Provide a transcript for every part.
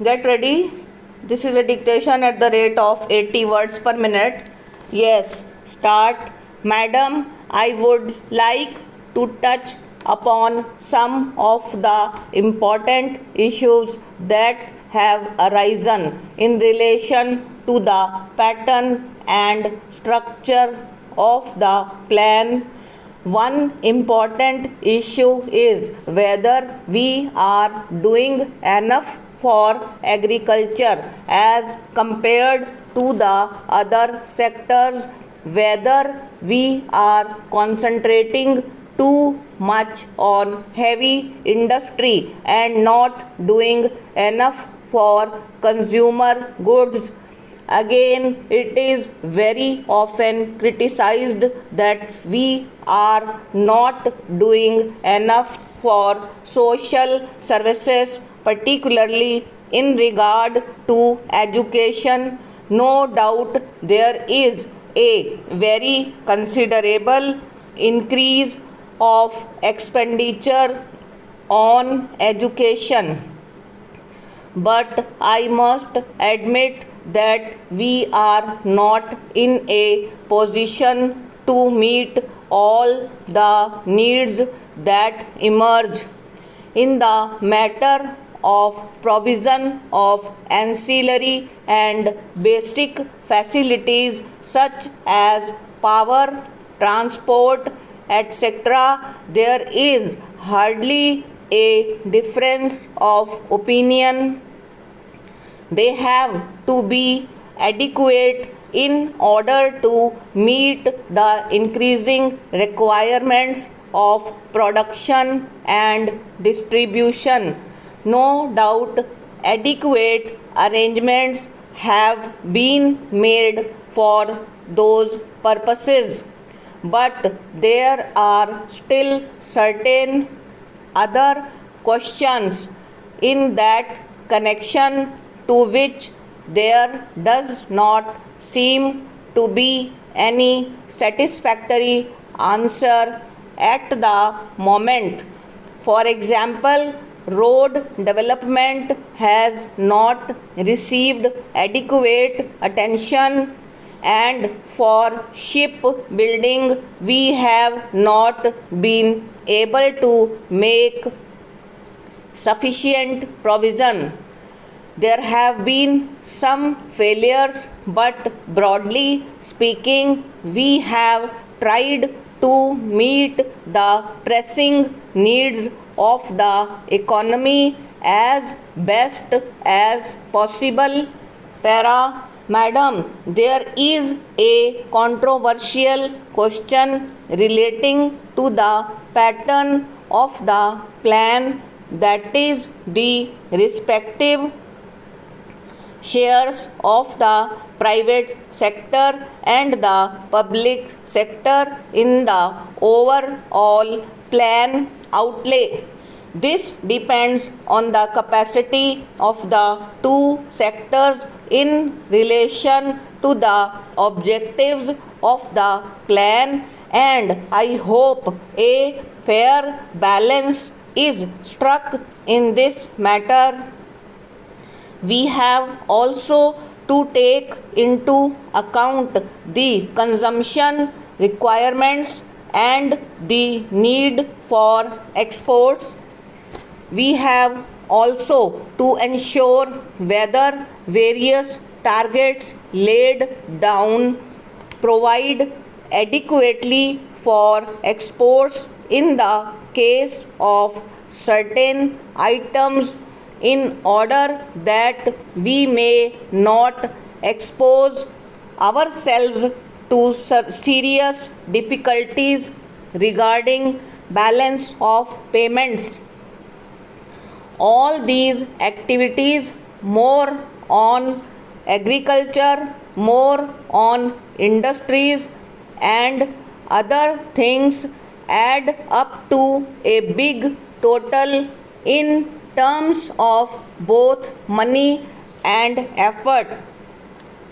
Get ready. This is a dictation at the rate of 80 words per minute. Yes, start. Madam, I would like to touch upon some of the important issues that have arisen in relation to the pattern and structure of the plan. One important issue is whether we are doing enough for agriculture as compared to the other sectors, whether we are concentrating too much on heavy industry and not doing enough for consumer goods. Again, it is very often criticized that we are not doing enough for social services, particularly in regard to education. No doubt there is a very considerable increase of expenditure on education, but I must admit that we are not in a position to meet all the needs that emerge. In the matter of provision of ancillary and basic facilities such as power, transport, etc., there is hardly a difference of opinion. They have to be adequate in order to meet the increasing requirements of production and distribution. No doubt adequate arrangements have been made for those purposes, but there are still certain other questions in that connection to which there does not seem to be any satisfactory answer at the moment. For example, road development has not received adequate attention, and for ship building we have not been able to make sufficient provision. There have been some failures, but broadly speaking, we have tried to meet the pressing needs of the economy as best as possible. Para. Madam, there is a controversial question relating to the pattern of the plan, that is the respective shares of the private sector and the public sector in the overall plan outlay. This depends on the capacity of the two sectors in relation to the objectives of the plan, and I hope a fair balance is struck in this matter. We have also to take into account the consumption requirements and the need for exports. We have also to ensure whether various targets laid down provide adequately for exports in the case of certain items, in order that we may not expose ourselves to serious difficulties regarding balance of payments. All these activities, more on agriculture, more on industries and other things, add up to a big total in terms of both money and effort.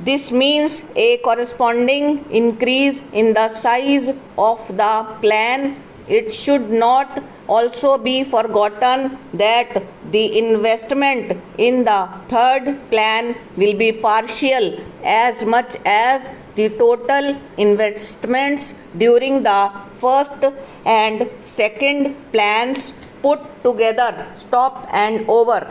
This means a corresponding increase in the size of the plan. It should not also be forgotten that the investment in the third plan will be partial as much as the total investments during the first and second plans put together. Stop and over.